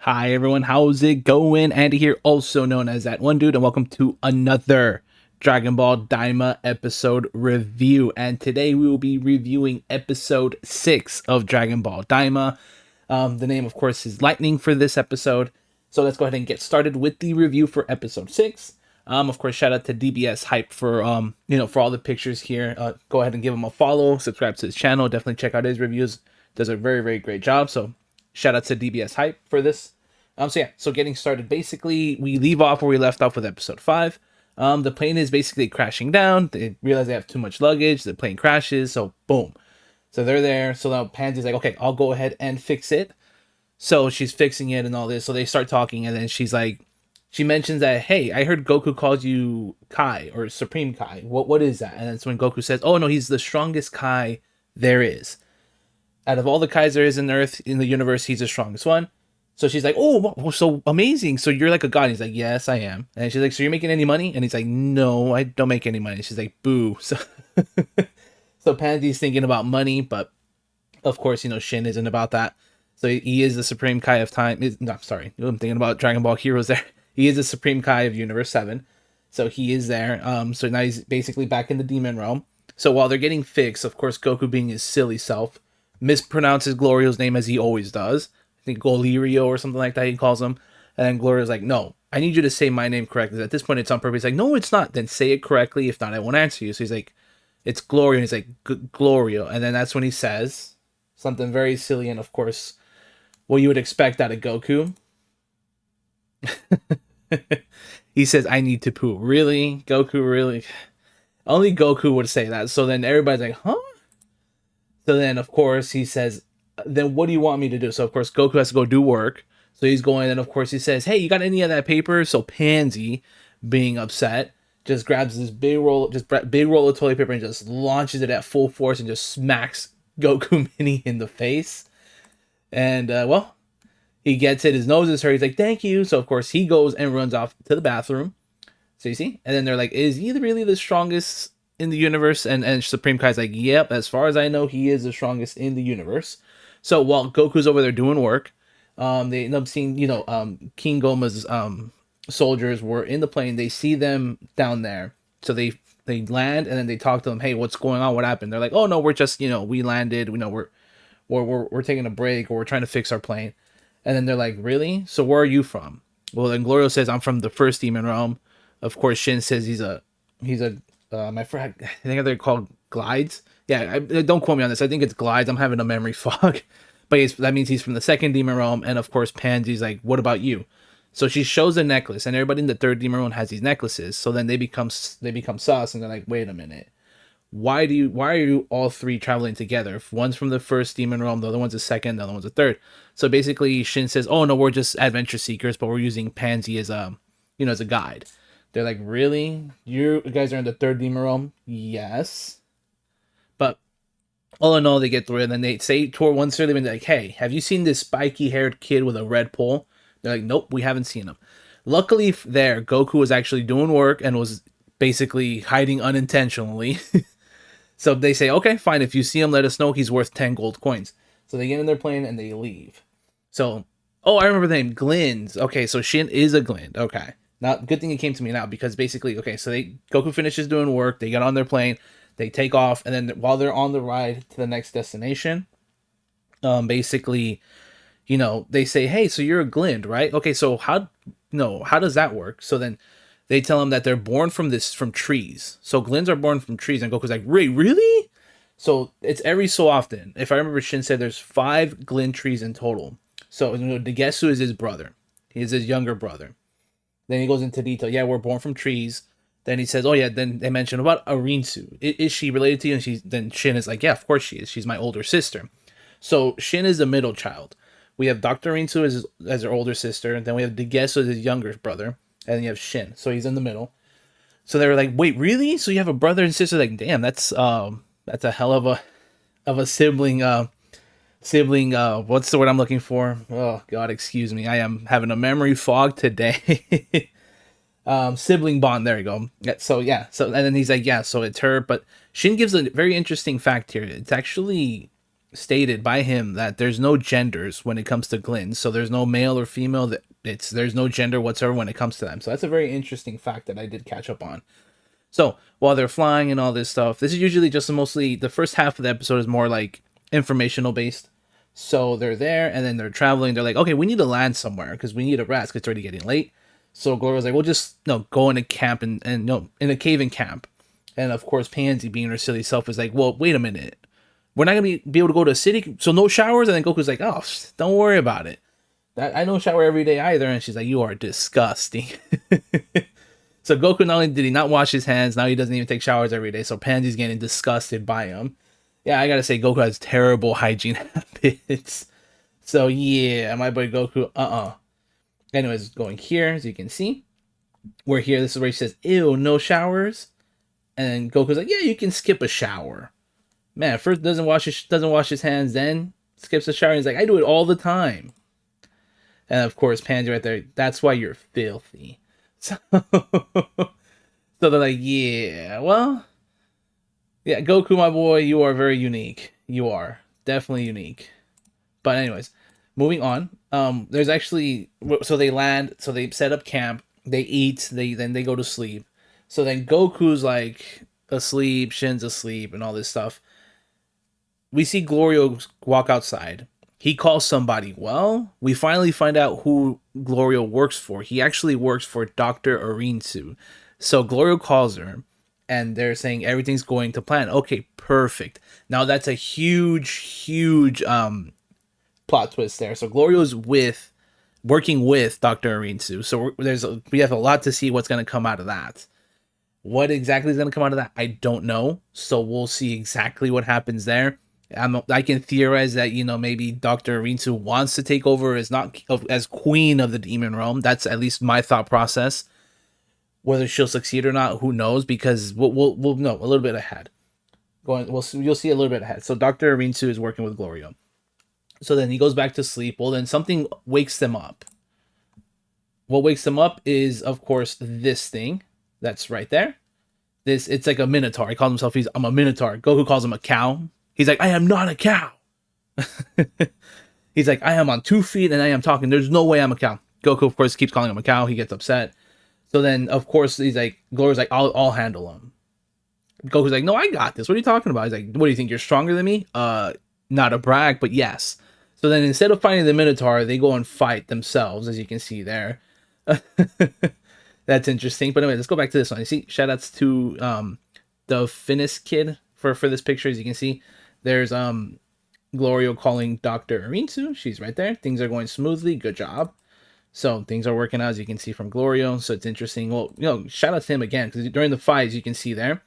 Hi everyone, how's it going? Andy here, also known as that one dude, and welcome to another Dragon Ball DAIMA episode review. And today we will be reviewing episode 6 of Dragon Ball DAIMA. The name, of course, is Lightning for this episode. So let's go ahead and get started with the review for episode 6. Of course, shout out to DBS Hype for for all the pictures here. Go ahead and give him a follow, subscribe to his channel, definitely check out his reviews. Does a very, very great job. So shout out to DBS Hype for this. So getting started, basically, we leave off where we left off with episode 5. The plane is basically crashing down. They realize they have too much luggage. The plane crashes, so boom. So they're there. So now Pansy's like, okay, I'll go ahead and fix it. So she's fixing it and all this. So they start talking, and then she's like, she mentions that, hey, I heard Goku calls you Kai, or Supreme Kai. What is that? And that's when Goku says, oh, no, he's the strongest Kai there is. Out of all the Kais there is in Earth, in the universe, he's the strongest one. So she's like, oh, so amazing. So you're like a god. He's like, yes, I am. And she's like, so you're making any money? And he's like, no, I don't make any money. She's like, boo. So, so Pansy's thinking about money, but of course, Shin isn't about that. So he is the Supreme Kai of time. No, I'm sorry. I'm thinking about Dragon Ball Heroes there. He is the Supreme Kai of Universe 7. So he is there. So now he's basically back in the demon realm. So while they're getting fixed, of course, Goku being his silly self, mispronounces Glorio's name as he always does. I think Golirio or something like that he calls him. And then Glorio's like, no, I need you to say my name correctly. At this point, it's on purpose. He's like, no, it's not. Then say it correctly. If not, I won't answer you. So he's like, it's Glorio. And he's like, Glorio. And then that's when he says something very silly. And of course, what you would expect out of Goku. He says, I need to poo. Really? Goku, really? Only Goku would say that. So then everybody's like, huh? So then, of course, he says, then what do you want me to do? So, of course, Goku has to go do work. So he's going, and of course, he says, hey, you got any of that paper? So Pansy, being upset, just grabs this big roll of toilet paper and just launches it at full force and just smacks Goku Mini in the face. And, he gets it. His nose is hurt. He's like, thank you. So, of course, he goes and runs off to the bathroom. So you see? And then they're like, is he really the strongest in the universe? And Supreme Kai's like, yep, as far as I know, he is the strongest in the universe. So while Goku's over there doing work, they end up seeing, King Goma's soldiers were in the plane. They see them down there. So they land, and then they talk to them, hey, what's going on? What happened? They're like, oh, no, we're just, we landed. We're taking a break, or we're trying to fix our plane. And then they're like, really? So where are you from? Well, then Glorio says, I'm from the first demon realm. Of course, Shin says my friend, I think they're called glides. Yeah, don't quote me on this. I think it's glides. I'm having a memory fog. But that means he's from the second demon realm. And of course, Pansy's like, what about you? So she shows a necklace, and everybody in the third demon realm has these necklaces. So then they become sus, and they're like, wait a minute. Why are you all three traveling together? If one's from the first demon realm, the other one's the second, the other one's the third. So basically, Shin says, oh, no, we're just adventure seekers, but we're using Pansy as as a guide. They're like, really? You guys are in the third demon realm? Yes. But all in all, they get through it, and then they say toward one certain, they're like, hey, have you seen this spiky-haired kid with a red pole? They're like, nope, we haven't seen him. Luckily there, Goku was actually doing work and was basically hiding unintentionally. So they say, okay, fine, if you see him, let us know. He's worth 10 gold coins. So they get in their plane and they leave. So, I remember the name, Glint. Okay, so Shin is a Glint. Okay. Now, good thing it came to me now, because basically, okay, so Goku finishes doing work, they get on their plane, they take off, and then while they're on the ride to the next destination, basically, they say, hey, so you're a Glint, right? Okay, so how does that work? So then they tell him that they're born from trees. So Glints are born from trees, and Goku's like, really? So it's every so often. If I remember, Shin said there's 5 Glint trees in total. So Degesu is his brother. He is his younger brother. Then he goes into detail. Yeah, we're born from trees. Then he says, oh yeah, then they mention about Arinsu. Is she related to you? And then Shin is like, yeah, of course she is. She's my older sister. So Shin is the middle child. We have Dr. Arinsu as her older sister. And then we have Degesu as his younger brother. And then you have Shin. So he's in the middle. So they were like, wait, really? So you have a brother and sister? Like, damn, that's a hell of a sibling. What's the word I'm looking for? Oh God, excuse me. I am having a memory fog today. Sibling bond. There you go. Yeah, so yeah. So and then he's like, yeah. So it's her. But Shin gives a very interesting fact here. It's actually stated by him that there's no genders when it comes to glins. So there's no male or female. There's no gender whatsoever when it comes to them. So that's a very interesting fact that I did catch up on. So while they're flying and all this stuff, this is usually just mostly the first half of the episode is more like informational based. So they're there and then they're traveling. They're like, okay, we need to land somewhere because we need a rest because it's already getting late. So Gloria's like, we'll just go in a camp and in a cave and camp. And of course, Pansy, being her silly self, is like, well, wait a minute. We're not going to be able to go to a city, so no showers? And then Goku's like, oh, don't worry about it. I don't shower every day either. And she's like, you are disgusting. So Goku, not only did he not wash his hands, now he doesn't even take showers every day. So Pansy's getting disgusted by him. Yeah, I got to say, Goku has terrible hygiene habits. So yeah, my boy Goku, Anyways, going here, as you can see. We're here. This is where he says, ew, no showers. And Goku's like, yeah, you can skip a shower. Man, first doesn't wash his hands, then skips a shower. He's like, I do it all the time. And of course, Pansy right there, that's why you're filthy. So, they're like, yeah, well, yeah, Goku, my boy, you are very unique. You are definitely unique. But anyways, moving on. There's actually, so they land, so they set up camp, they eat, then they go to sleep. So then Goku's like asleep, Shin's asleep, and all this stuff. We see Glorio walk outside. He calls somebody. Well, we finally find out who Glorio works for. He actually works for Dr. Arinsu. So Glorio calls her, and they're saying everything's going to plan. Okay, perfect. Now that's a huge plot twist there. So Glorio's working with Dr. Arinsu. So we have a lot to see what's going to come out of that. What exactly is going to come out of that, I don't know. So we'll see exactly what happens there. I can theorize that, maybe Dr. Arinsu wants to take over as queen of the demon realm. That's at least my thought process. Whether she'll succeed or not, who knows? Because we'll know a little bit ahead. You'll see a little bit ahead. So Dr. Arinsu is working with Glorio. So then he goes back to sleep. Well, then something wakes them up. What wakes them up is, of course, this thing that's right there. It's like a minotaur. He calls himself, I'm a minotaur. Goku calls him a cow. He's like, I am not a cow. He's like, I am on 2 feet and I am talking. There's no way I'm a cow. Goku, of course, keeps calling him a cow. He gets upset. So then, of course, he's like, Gloria's like, I'll handle him. Goku's like, no, I got this. What are you talking about? He's like, what do you think? You're stronger than me? Not a brag, but yes. So then instead of fighting the Minotaur, they go and fight themselves, as you can see there. That's interesting. But anyway, let's go back to this one. You see, shout outs to the Finnish kid for this picture. As you can see, there's Glorio calling Dr. Arinsu. She's right there. Things are going smoothly. Good job. So things are working out, as you can see from Glorio. So it's interesting. Well, shout out to him again, because during the fight, as you can see there,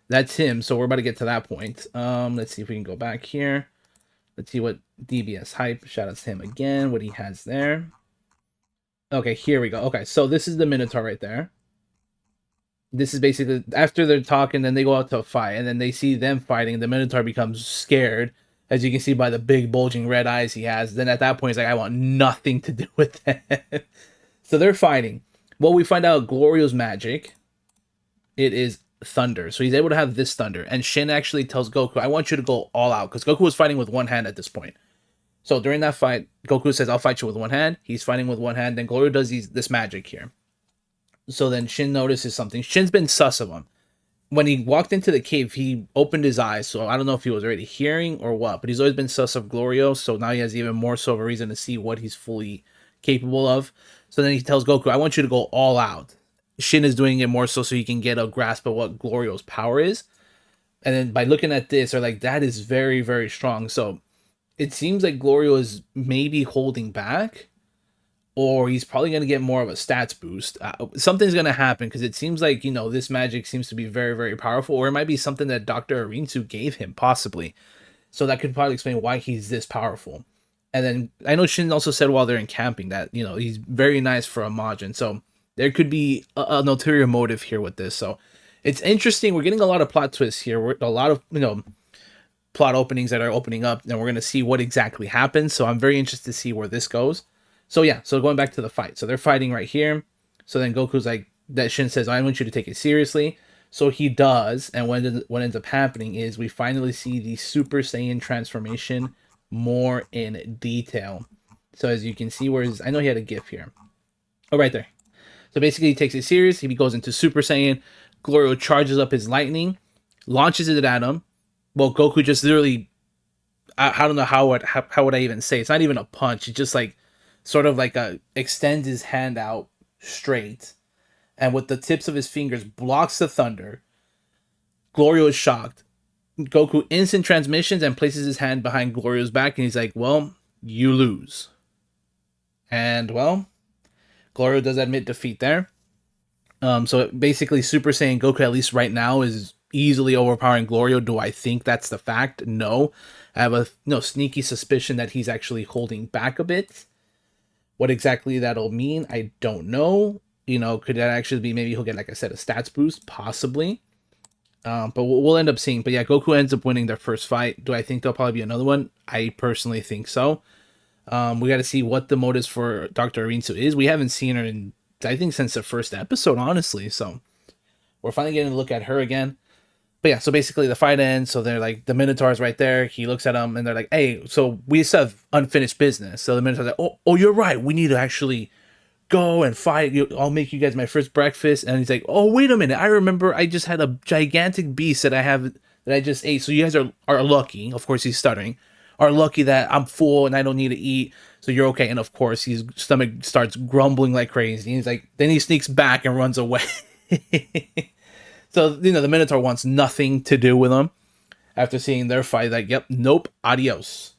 that's him. So we're about to get to that point. Let's see if we can go back here. Let's see what DBS Hype, shout out to him again, what he has there. Okay, here we go. Okay, so this is the Minotaur right there. This is basically, after they're talking, then they go out to a fight, and then they see them fighting, the Minotaur becomes scared, as you can see by the big bulging red eyes he has. Then at that point, he's like, I want nothing to do with that. So they're fighting. Well, we find out Glorio's magic, it is thunder. So he's able to have this thunder. And Shin actually tells Goku, I want you to go all out. Because Goku was fighting with one hand at this point. So during that fight, Goku says, I'll fight you with one hand. He's fighting with one hand. Then Glorio does this magic here. So then Shin notices something. Shin's been sus of him. When he walked into the cave, he opened his eyes. So I don't know if he was already hearing or what. But he's always been sus of Glorio. So now he has even more so of a reason to see what he's fully capable of. So then he tells Goku, I want you to go all out. Shin is doing it more so he can get a grasp of what Glorio's power is. And then by looking at this, they're like, that is very, very strong. So it seems like Glorio is maybe holding back, or he's probably going to get more of a stats boost. Something's going to happen, because it seems like, this magic seems to be very, very powerful, or it might be something that Dr. Arinsu gave him, possibly. So that could probably explain why he's this powerful. And then I know Shin also said while they're in camping that, he's very nice for a Majin. So there could be an ulterior motive here with this. So it's interesting. We're getting a lot of plot twists here. We're a lot of, plot openings that are opening up, and we're going to see what exactly happens. So I'm very interested to see where this goes. So yeah, so going back to the fight. So they're fighting right here. So then Goku's like, that Shin says, I want you to take it seriously. So he does, and what ends up happening is we finally see the Super Saiyan transformation more in detail. So as you can see, I know he had a GIF here. Oh, right there. So basically, he takes it serious. He goes into Super Saiyan. Glorio charges up his lightning, launches it at him. Well, Goku just literally, I don't know how would I even say. It's not even a punch. It's just like, sort of like extends his hand out straight, and with the tips of his fingers blocks the thunder. Glorio is shocked. Goku instant transmissions and places his hand behind Glorio's back, and he's like, "Well, you lose." And well, Glorio does admit defeat there. So basically, Super Saiyan Goku, at least right now, is easily overpowering Glorio. Do I think that's the fact? No. I have a sneaky suspicion that he's actually holding back a bit. What exactly that'll mean, I don't know. Could that actually be, maybe he'll get, like I said, a stats boost? Possibly. But we'll end up seeing. But yeah, Goku ends up winning their first fight. Do I think there'll probably be another one? I personally think so. We got to see what the motives for Dr. Arinsu is. We haven't seen her in, I think, since the first episode, honestly. So we're finally getting to look at her again. But yeah, so basically the fight ends. So they're like, the Minotaur's right there. He looks at him and they're like, "Hey, so we still have unfinished business." So the Minotaur's like, "Oh, you're right. We need to actually go and fight. I'll make you guys my first breakfast." And he's like, "Oh, wait a minute. I remember I just had a gigantic beast that I just ate. So you guys are lucky." Of course, he's stuttering. "Are lucky that I'm full and I don't need to eat. So you're okay." And of course, his stomach starts grumbling like crazy. He's like, then he sneaks back and runs away. So, the Minotaur wants nothing to do with him after seeing their fight. Like, yep, nope, adios.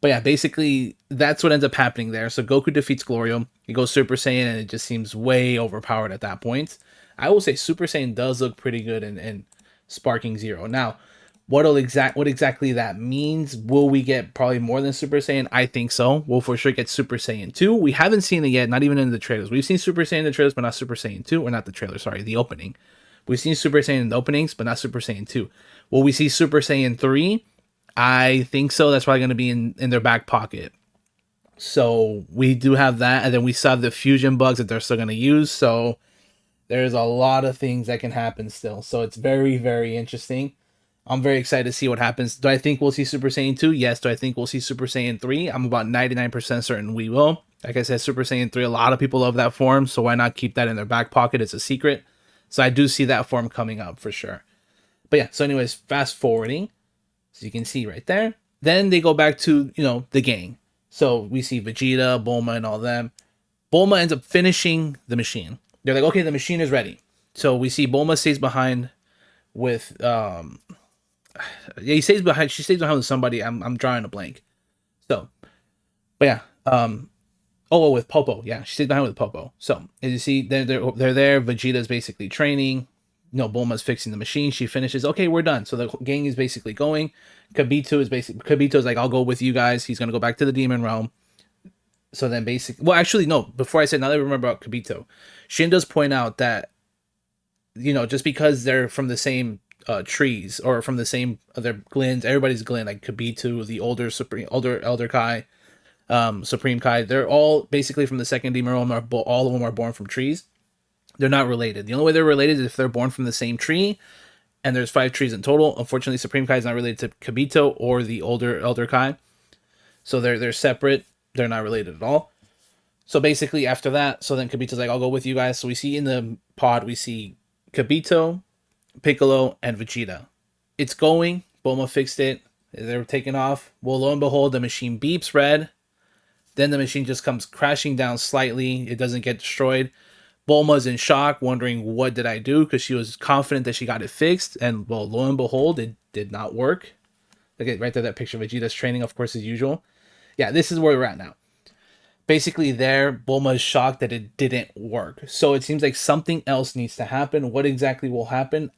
But yeah, basically, that's what ends up happening there. So Goku defeats Glorio. He goes Super Saiyan, and it just seems way overpowered at that point. I will say Super Saiyan does look pretty good in Sparking Zero. Now, what exactly that means? Will we get probably more than Super Saiyan? I think so. We'll for sure get Super Saiyan 2. We haven't seen it yet, not even in the trailers. We've seen Super Saiyan in the trailers, but not Super Saiyan 2. Or not the trailer, sorry, the opening. We've seen Super Saiyan in the openings, but not Super Saiyan 2. Will we see Super Saiyan 3? I think so. That's probably going to be in their back pocket. So we do have that. And then we still have the fusion bugs that they're still going to use. So there's a lot of things that can happen still. So it's very, very interesting. I'm very excited to see what happens. Do I think we'll see Super Saiyan 2? Yes. Do I think we'll see Super Saiyan 3? I'm about 99% certain we will. Like I said, Super Saiyan 3, a lot of people love that form. So why not keep that in their back pocket? It's a secret. So I do see that form coming up for sure. But yeah, so anyways, fast forwarding. So you can see right there. Then they go back to, the gang. So we see Vegeta, Bulma, and all them. Bulma ends up finishing the machine. They're like, okay, the machine is ready. So we see Bulma stays behind with, she stays behind with somebody. I'm drawing a blank. So, but yeah, with Popo. Yeah, she stays behind with Popo. So as you see, they're there. Vegeta's basically training. Bulma's fixing the machine. She finishes. Okay, we're done. So the gang is basically going. Kabito's like, "I'll go with you guys." He's gonna go back to the demon realm. So then actually no. Before I said, now that I remember about Kabito, Shin does point out that just because they're from the same trees or from the same other glens, everybody's glen, like Kabito, the elder Kai, Supreme Kai, they're all basically from the second demon realm. All of them are born from trees. They're not related. The only way they're related is if they're born from the same tree, and there's 5 trees in total. Unfortunately, Supreme Kai is not related to Kabito or the elder Kai, so they're separate. They're not related at all. So basically, after that, so then Kabito's like, "I'll go with you guys." So we see in the pod, we see Kabito, Piccolo, and Vegeta. It's going. Bulma fixed it. They're taking off. Well, lo and behold, the machine beeps red. Then the machine just comes crashing down slightly. It doesn't get destroyed. Bulma's in shock, wondering what did I do, because she was confident that she got it fixed, and well, lo and behold, it did not work. Look at right there, that picture of Vegeta's training, of course, as usual. Yeah, this is where we're at now. Basically, Bulma is shocked that it didn't work. So it seems like something else needs to happen. What exactly will happen?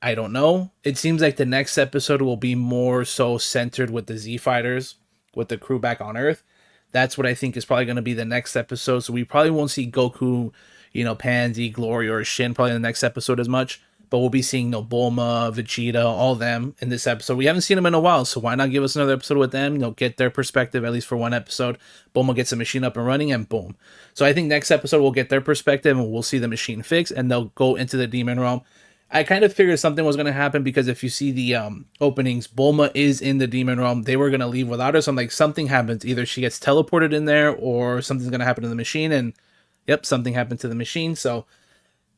I don't know. It seems like the next episode will be more so centered with the Z Fighters, with the crew back on Earth. That's what I think is probably going to be the next episode. So we probably won't see Goku, Pansy, Glory, or Shin probably in the next episode as much. But we'll be seeing Bulma, Vegeta, all them in this episode. We haven't seen them in a while, so why not give us another episode with them? Get their perspective at least for one episode. Bulma gets the machine up and running, and boom. So I think next episode we'll get their perspective, and we'll see the machine fixed, and they'll go into the demon realm. I kind of figured something was going to happen because if you see the openings, Bulma is in the demon realm. They were going to leave without her. So I'm like, something happens. Either she gets teleported in there or something's going to happen to the machine. And yep, something happened to the machine. So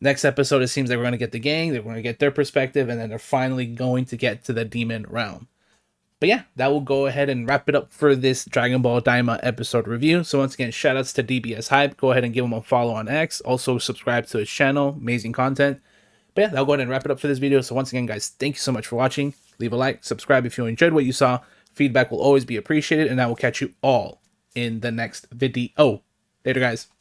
next episode, it seems like we're going to get the gang. They're going to get their perspective. And then they're finally going to get to the demon realm. But yeah, that will go ahead and wrap it up for this Dragon Ball Daima episode review. So once again, shoutouts to DBS Hype. Go ahead and give him a follow on X. Also subscribe to his channel. Amazing content. But yeah, that'll go ahead and wrap it up for this video. So once again, guys, thank you so much for watching. Leave a like, subscribe if you enjoyed what you saw. Feedback will always be appreciated. And I will catch you all in the next video. Later, guys.